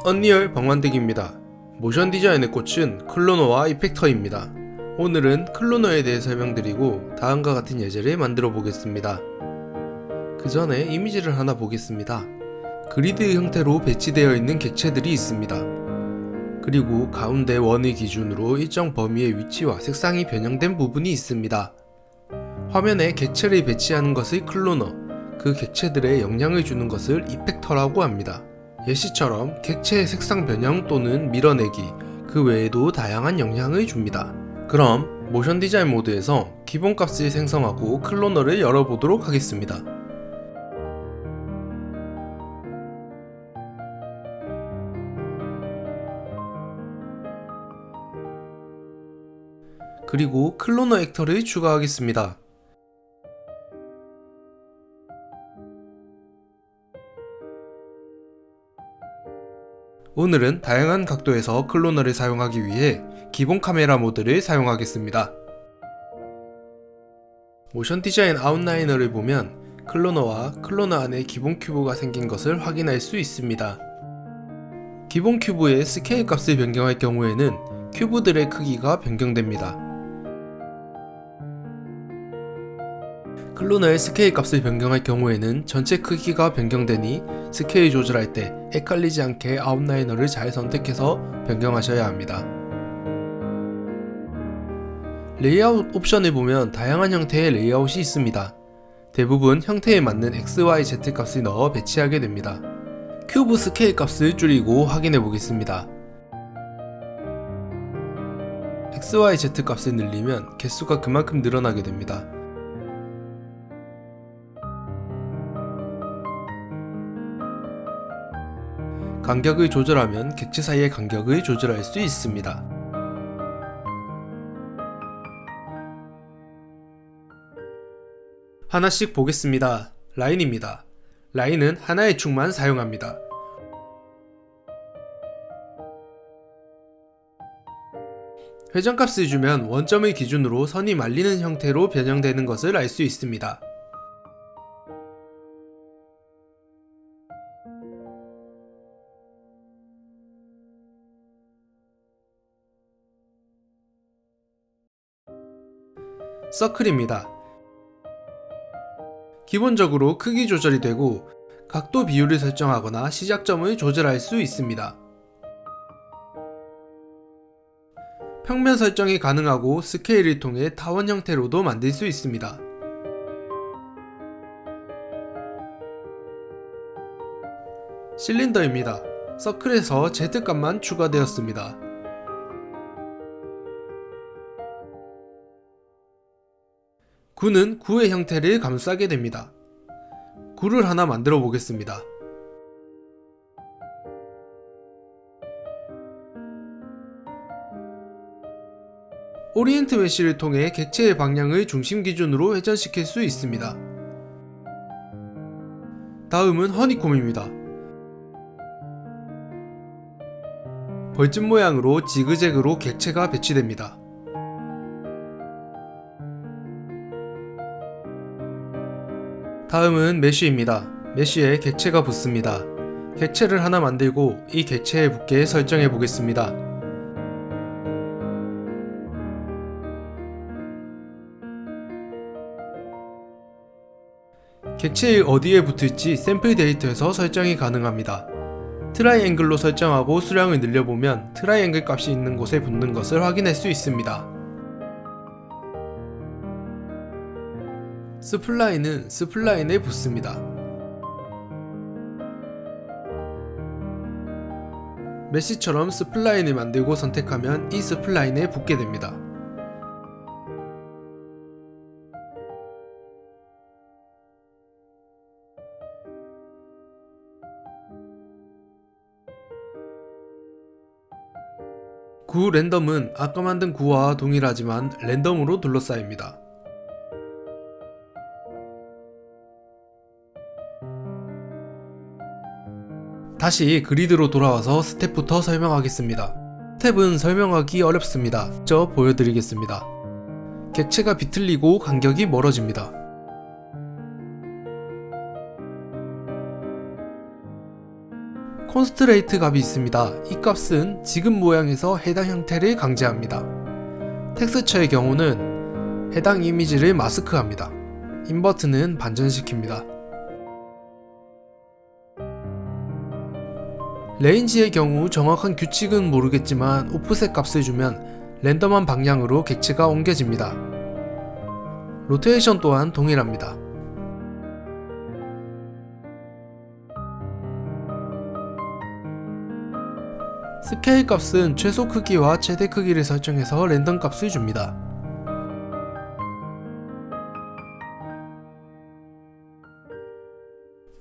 언리얼 방만대기입니다. 모션 디자인의 꽃은 클로너와 이펙터입니다. 오늘은 클로너에 대해 설명드리고 다음과 같은 예제를 만들어 보겠습니다. 그 전에 이미지를 하나 보겠습니다. 그리드 형태로 배치되어 있는 객체들이 있습니다. 그리고 가운데 원의 기준으로 일정 범위의 위치와 색상이 변형된 부분이 있습니다. 화면에 객체를 배치하는 것을 클로너, 그 객체들의 영향을 주는 것을 이펙터라고 합니다. 예시처럼 객체의 색상 변형 또는 밀어내기, 그 외에도 다양한 영향을 줍니다. 그럼 모션 디자인 모드에서 기본값을 생성하고 클로너를 열어보도록 하겠습니다. 그리고 클로너 액터를 추가하겠습니다. 오늘은 다양한 각도에서 클로너를 사용하기 위해 기본 카메라 모드를 사용하겠습니다. 모션 디자인 아웃라이너를 보면 클로너와 클로너 안에 기본 큐브가 생긴 것을 확인할 수 있습니다. 기본 큐브의 스케일 값을 변경할 경우에는 큐브들의 크기가 변경됩니다. 클로너의 스케일 값을 변경할 경우에는 전체 크기가 변경되니 스케일 조절할 때 헷갈리지 않게 아웃라이너를 잘 선택해서 변경하셔야 합니다. 레이아웃 옵션을 보면 다양한 형태의 레이아웃이 있습니다. 대부분 형태에 맞는 XYZ 값을 넣어 배치하게 됩니다. 큐브 스케일 값을 줄이고 확인해 보겠습니다. XYZ 값을 늘리면 개수가 그만큼 늘어나게 됩니다. 간격을 조절하면 객체 사이의 간격을 조절할 수 있습니다. 하나씩 보겠습니다. 라인입니다. 라인은 하나의 축만 사용합니다. 회전값을 주면 원점을 기준으로 선이 말리는 형태로 변형되는 것을 알 수 있습니다. 서클입니다. 기본적으로 크기 조절이 되고 각도 비율을 설정하거나 시작점을 조절할 수 있습니다. 평면 설정이 가능하고 스케일을 통해 타원 형태로도 만들 수 있습니다. 실린더입니다. 서클에서 Z값만 추가되었습니다. 구는 구의 형태를 감싸게 됩니다. 구를 하나 만들어 보겠습니다. 오리엔트 메쉬를 통해 객체의 방향을 중심 기준으로 회전시킬 수 있습니다. 다음은 허니콤입니다. 벌집 모양으로 지그재그로 객체가 배치됩니다. 다음은 메쉬입니다. 메쉬에 객체가 붙습니다. 객체를 하나 만들고 이 객체에 붙게 설정해 보겠습니다. 객체의 어디에 붙을지 샘플 데이터에서 설정이 가능합니다. 트라이앵글로 설정하고 수량을 늘려보면 트라이앵글 값이 있는 곳에 붙는 것을 확인할 수 있습니다. 스플라인은 스플라인에 붙습니다. 메쉬처럼 스플라인을 만들고 선택하면 이 스플라인에 붙게 됩니다. 구 랜덤은 아까 만든 구와 동일하지만 랜덤으로 둘러싸입니다. 다시 그리드로 돌아와서 스텝부터 설명하겠습니다. 스텝은 설명하기 어렵습니다. 저 보여드리겠습니다. 객체가 비틀리고 간격이 멀어집니다. 콘스트레이트 값이 있습니다. 이 값은 지금 모양에서 해당 형태를 강제합니다. 텍스처의 경우는 해당 이미지를 마스크합니다. 인버트는 반전시킵니다. 레인지의 경우 정확한 규칙은 모르겠지만 오프셋 값을 주면 랜덤한 방향으로 객체가 옮겨집니다. 로테이션 또한 동일합니다. 스케일 값은 최소 크기와 최대 크기를 설정해서 랜덤 값을 줍니다.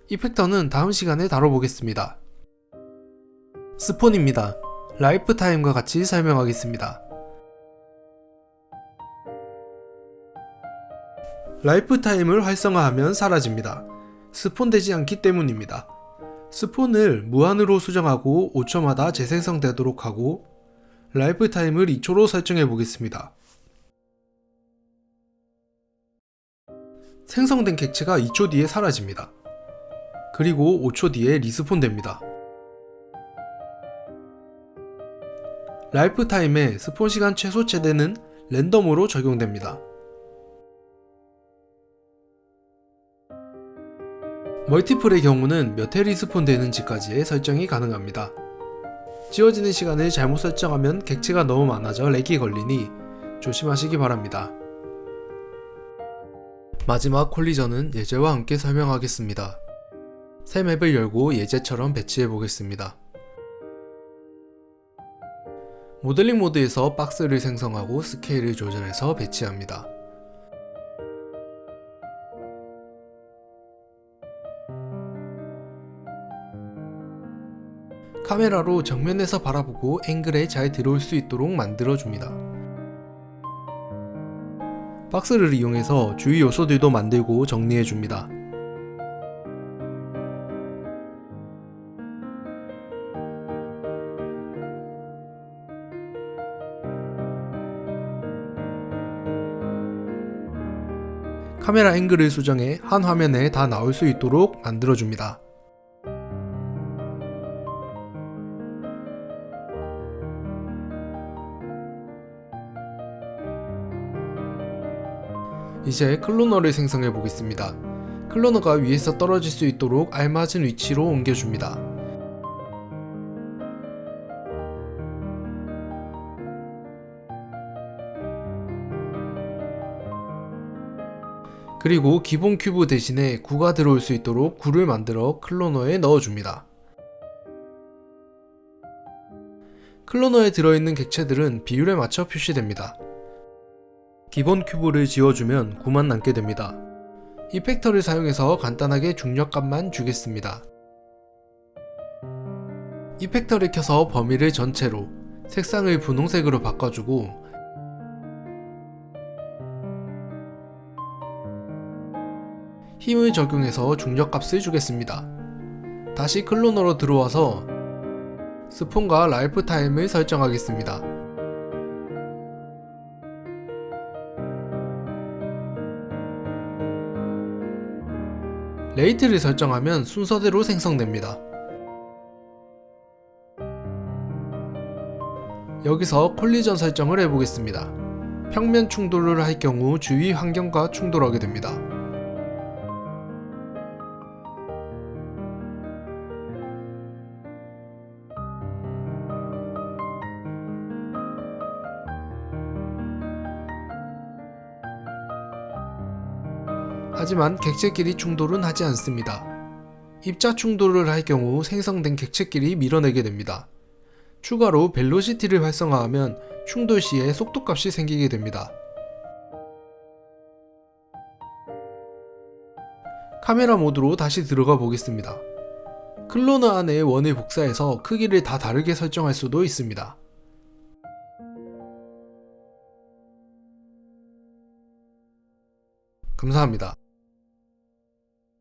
이펙터는 다음 시간에 다뤄보겠습니다. 스폰입니다. 라이프 타임과 같이 설명하겠습니다. 라이프 타임을 활성화하면 사라집니다. 스폰되지 않기 때문입니다. 스폰을 무한으로 수정하고 5초마다 재생성되도록 하고 라이프 타임을 2초로 설정해 보겠습니다. 생성된 객체가 2초 뒤에 사라집니다. 그리고 5초 뒤에 리스폰 됩니다. 라이프 타임에 스폰 시간 최소 최대는 랜덤으로 적용됩니다. 멀티플의 경우는 몇 회 리스폰 되는지까지의 설정이 가능합니다. 지워지는 시간을 잘못 설정하면 객체가 너무 많아져 렉이 걸리니 조심하시기 바랍니다. 마지막 콜리전은 예제와 함께 설명하겠습니다. 새 맵을 열고 예제처럼 배치해 보겠습니다. 모델링 모드에서 박스를 생성하고 스케일을 조절해서 배치합니다. 카메라로 정면에서 바라보고 앵글에 잘 들어올 수 있도록 만들어줍니다. 박스를 이용해서 주위 요소들도 만들고 정리해줍니다. 카메라 앵글을 수정해 한 화면에 다 나올 수 있도록 만들어줍니다. 이제 클로너를 생성해 보겠습니다. 클로너가 위에서 떨어질 수 있도록 알맞은 위치로 옮겨줍니다. 그리고 기본 큐브 대신에 구가 들어올 수 있도록 구를 만들어 클로너에 넣어줍니다. 클로너에 들어있는 객체들은 비율에 맞춰 표시됩니다. 기본 큐브를 지워주면 구만 남게 됩니다. 이펙터를 사용해서 간단하게 중력값만 주겠습니다. 이펙터를 켜서 범위를 전체로, 색상을 분홍색으로 바꿔주고 힘을 적용해서 중력값을 주겠습니다. 다시 클로너로 들어와서 스폰과 라이프 타임을 설정하겠습니다. 레이트를 설정하면 순서대로 생성됩니다. 여기서 콜리전 설정을 해보겠습니다. 평면 충돌을 할 경우 주위 환경과 충돌하게 됩니다. 하지만 객체끼리 충돌은 하지 않습니다. 입자 충돌을 할 경우 생성된 객체끼리 밀어내게 됩니다. 추가로 벨로시티를 활성화하면 충돌 시에 속도값이 생기게 됩니다. 카메라 모드로 다시 들어가 보겠습니다. 클로너 안에 원을 복사해서 크기를 다 다르게 설정할 수도 있습니다. 감사합니다.